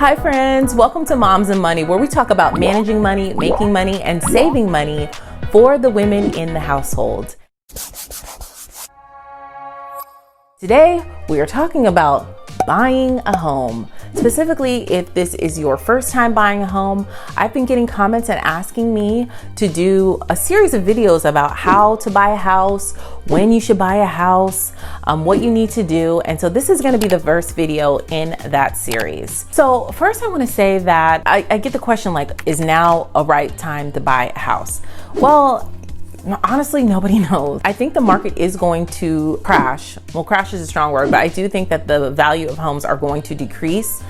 Hi friends, welcome to Moms and Money, where we talk about managing money, making money, and saving money for the women in the household. Today, we are talking about buying a home. Specifically, if this is your first time buying a home, I've been getting comments and asking me to do a series of videos about how to buy a house, when you should buy a house, what you need to do. And so this is going to be the first video in that series. So first I want to say that I get the question like, is now a right time to buy a house? Well, honestly, nobody knows. I think the market is going to crash. Well, crash is a strong word, but I do think that the value of homes are going to decrease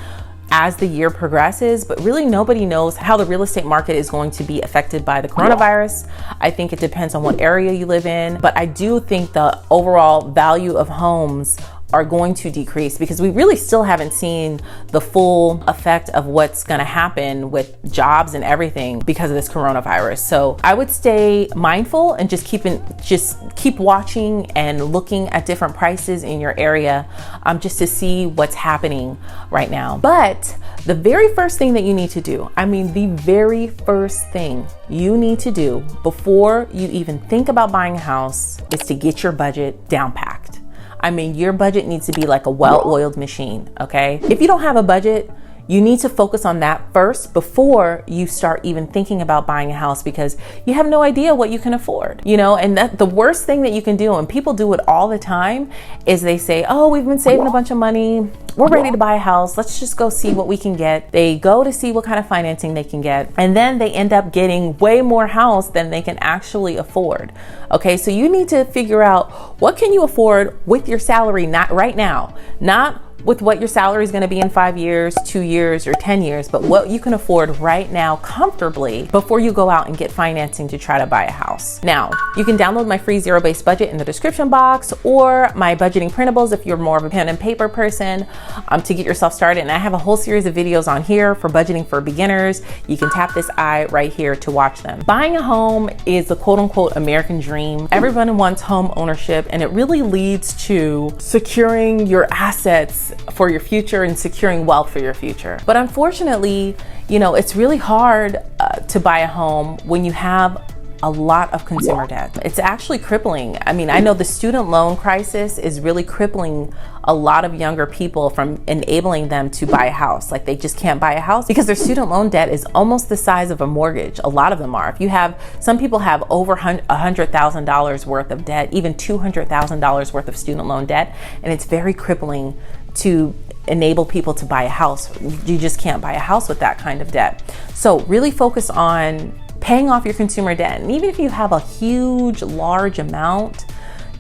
as the year progresses, but really nobody knows how the real estate market is going to be affected by the coronavirus. I think it depends on what area you live in, but I do think the overall value of homes are going to decrease because we really still haven't seen the full effect of what's going to happen with jobs and everything because of this coronavirus. So I would stay mindful and just keep watching and looking at different prices in your area, just to see what's happening right now. But the very first thing that you need to do, the very first thing you need to do before you even think about buying a house is to get your budget down packed. Your budget needs to be like a well-oiled machine, okay? If you don't have a budget, you need to focus on that first before you start even thinking about buying a house, because you have no idea what you can afford, and that the worst thing that you can do, and people do it all the time, is they say, oh, we've been saving a bunch of money, we're ready to buy a house, let's just go see what we can get. They go to see what kind of financing they can get, and then they end up getting way more house than they can actually afford. Okay, so you need to figure out what can you afford with your salary, not right now, not with what your salary is going to be in 5 years, 2 years, or 10 years, but what you can afford right now comfortably before you go out and get financing to try to buy a house. Now, you can download my free zero-based budget in the description box, or my budgeting printables if you're more of a pen and paper person, to get yourself started. And I have a whole series of videos on here for budgeting for beginners. You can tap this eye right here to watch them. Buying a home is the quote-unquote American dream. Everyone wants home ownership, and it really leads to securing your assets for your future and securing wealth for your future. But unfortunately, it's really hard to buy a home when you have a lot of consumer debt. It's actually crippling. I know the student loan crisis is really crippling a lot of younger people from enabling them to buy a house. Like, they just can't buy a house because their student loan debt is almost the size of a mortgage. A lot of them are. Some people have over $100,000 worth of debt, even $200,000 worth of student loan debt, and it's very crippling to enable people to buy a house. You just can't buy a house with that kind of debt. So really focus on paying off your consumer debt. And even if you have a huge, large amount,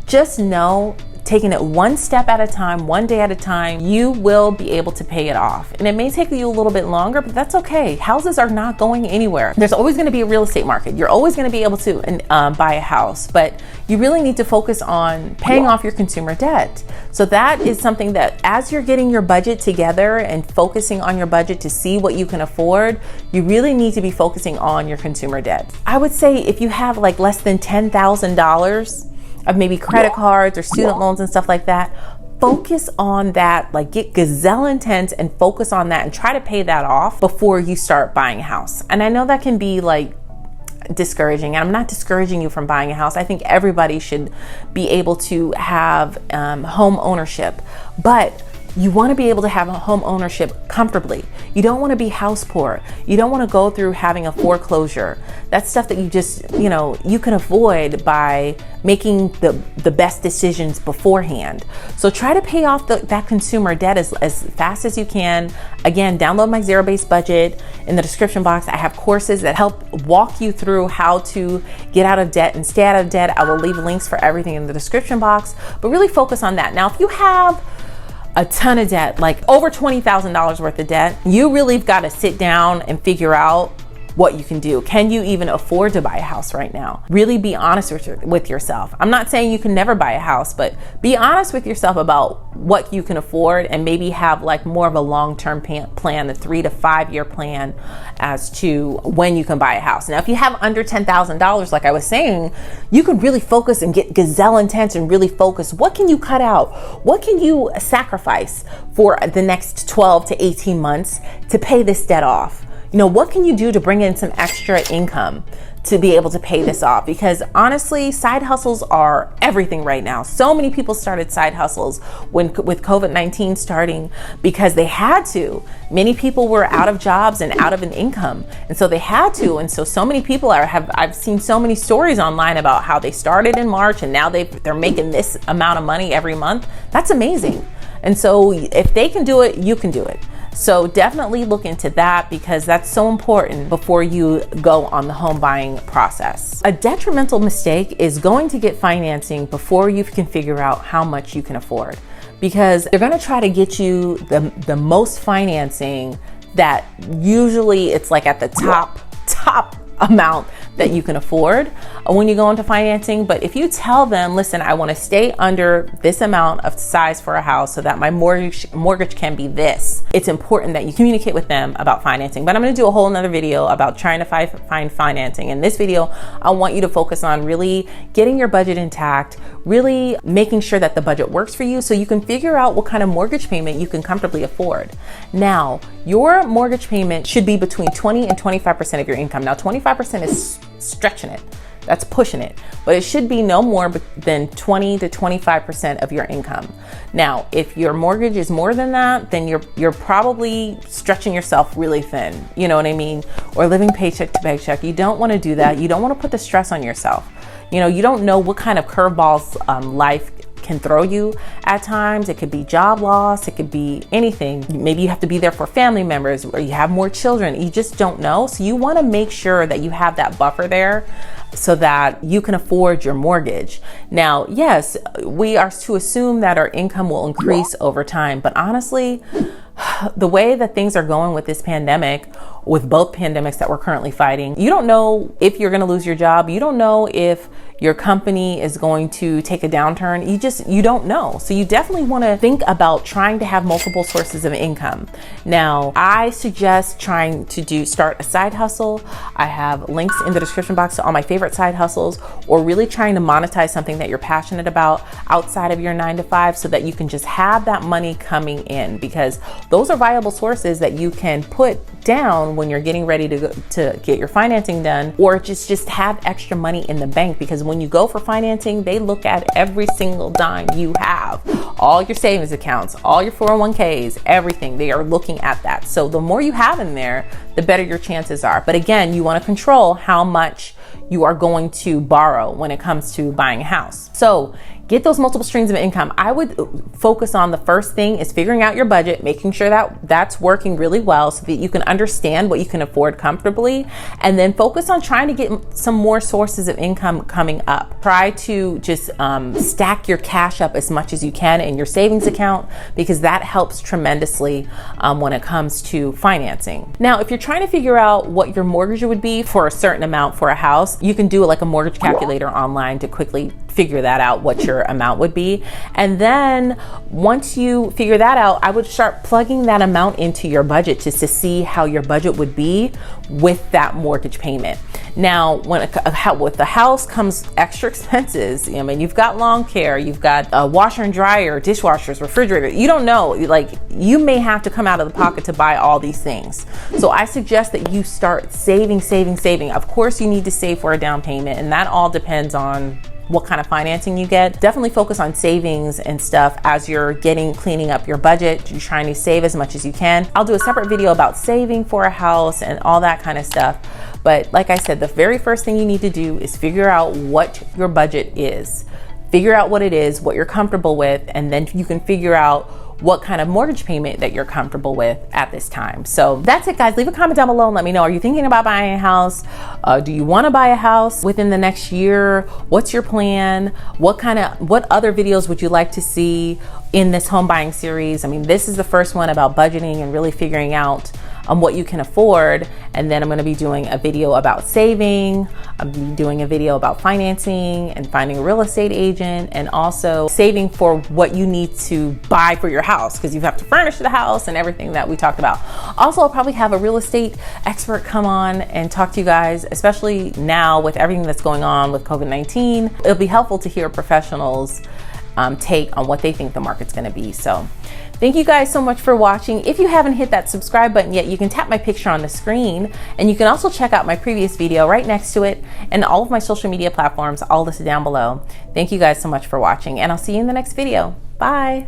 just know, taking it one step at a time, one day at a time, you will be able to pay it off. And it may take you a little bit longer, but that's okay. Houses are not going anywhere. There's always going to be a real estate market. You're always going to be able to buy a house, but you really need to focus on paying off your consumer debt. So that is something that, as you're getting your budget together and focusing on your budget to see what you can afford, you really need to be focusing on your consumer debt. I would say if you have like less than $10,000 of maybe credit cards or student loans and stuff like that, focus on that. Like, get gazelle intense and focus on that and try to pay that off before you start buying a house. And I know that can be like discouraging, and I'm not discouraging you from buying a house. I think everybody should be able to have home ownership, but you want to be able to have a home ownership comfortably. You don't want to be house poor. You don't want to go through having a foreclosure. That's stuff that you can avoid by making the best decisions beforehand. So try to pay off that consumer debt as fast as you can. Again, download my zero-based budget in the description box. I have courses that help walk you through how to get out of debt and stay out of debt. I will leave links for everything in the description box, but really focus on that. Now, if you have a ton of debt, like over $20,000 worth of debt, you really got to sit down and figure out what you can do. Can you even afford to buy a house right now? Really be honest with yourself. I'm not saying you can never buy a house, but be honest with yourself about what you can afford, and maybe have like more of a long-term plan, the 3 to 5 year plan as to when you can buy a house. Now, if you have under $10,000, like I was saying, you could really focus and get gazelle intense and really focus. What can you cut out? What can you sacrifice for the next 12 to 18 months to pay this debt off? You know, what can you do to bring in some extra income to be able to pay this off? Because honestly, side hustles are everything right now. So many people started side hustles with COVID-19 starting because they had to. Many people were out of jobs and out of an income, and so they had to. And so many people I've seen so many stories online about how they started in March and now they're making this amount of money every month. That's amazing. And so if they can do it, you can do it. So definitely look into that, because that's so important before you go on the home buying process. A detrimental mistake is going to get financing before you can figure out how much you can afford, because they're going to try to get you the most financing that usually it's like at the top amount that you can afford when you go into financing. But if you tell them, listen, I want to stay under this amount of size for a house so that my mortgage can be this, it's important that you communicate with them about financing. But I'm going to do a whole nother video about trying to find financing. In this video, I want you to focus on really getting your budget intact, really making sure that the budget works for you so you can figure out what kind of mortgage payment you can comfortably afford. Now, your mortgage payment should be between 20 and 25% of your income. Now, 25% is stretching it. That's pushing it. But it should be no more than 20 to 25% of your income. Now, if your mortgage is more than that, then you're probably stretching yourself really thin. You know what I mean? Or living paycheck to paycheck. You don't want to do that. You don't want to put the stress on yourself. You know, you don't know what kind of curveballs life can throw you at times. It could be job loss. It could be anything. Maybe you have to be there for family members, or you have more children. You just don't know. So you want to make sure that you have that buffer there so that you can afford your mortgage. Now, yes, we are to assume that our income will increase over time, but honestly, the way that things are going with this pandemic, with both pandemics that we're currently fighting, you don't know if you're going to lose your job. You don't know if your company is going to take a downturn. You don't know. So you definitely want to think about trying to have multiple sources of income. Now, I suggest trying to start a side hustle. I have links in the description box to all my favorite side hustles, or really trying to monetize something that you're passionate about outside of your 9 to 5 so that you can just have that money coming in, because those are viable sources that you can put down when you're getting ready to get your financing done, or just have extra money in the bank. Because when you go for financing, they look at every single dime you have, all your savings accounts, all your 401ks, everything. They are looking at that. So the more you have in there, the better your chances are. But again, you want to control how much you are going to borrow when it comes to buying a house. So get those multiple streams of income. I would focus on the first thing is figuring out your budget, making sure that that's working really well so that you can understand what you can afford comfortably, and then focus on trying to get some more sources of income coming up. Try to just stack your cash up as much as you can in your savings account, because that helps tremendously when it comes to financing. Now, if you're trying to figure out what your mortgage would be for a certain amount for a house, you can do like a mortgage calculator online to quickly figure that out, what your amount would be. And then once you figure that out, I would start plugging that amount into your budget just to see how your budget would be with that mortgage payment. Now, when with the house comes extra expenses. I mean, you've got lawn care, you've got a washer and dryer, dishwashers, refrigerator. You don't know, like you may have to come out of the pocket to buy all these things. So I suggest that you start saving. Of course, you need to save for a down payment, and that all depends on what kind of financing you get. Definitely focus on savings and stuff as you're cleaning up your budget. You're trying to save as much as you can. I'll do a separate video about saving for a house and all that kind of stuff. But like I said, the very first thing you need to do is figure out what your budget is. Figure out what it is, what you're comfortable with, and then you can figure out what kind of mortgage payment that you're comfortable with at this time. So that's it, guys. Leave a comment down below and let me know. Are you thinking about buying a house? Do you want to buy a house within the next year? What's your plan? What other videos would you like to see in this home buying series? I mean, this is the first one about budgeting and really figuring out what you can afford. And then I'm gonna be doing a video about saving. I'm gonna be doing a video about financing and finding a real estate agent, and also saving for what you need to buy for your house, because you have to furnish the house and everything that we talked about. Also, I'll probably have a real estate expert come on and talk to you guys, especially now with everything that's going on with COVID-19. It'll be helpful to hear professionals' take on what they think the market's gonna be. So thank you guys so much for watching. If you haven't hit that subscribe button yet, you can tap my picture on the screen, and you can also check out my previous video right next to it, and all of my social media platforms, all listed down below. Thank you guys so much for watching, and I'll see you in the next video. Bye.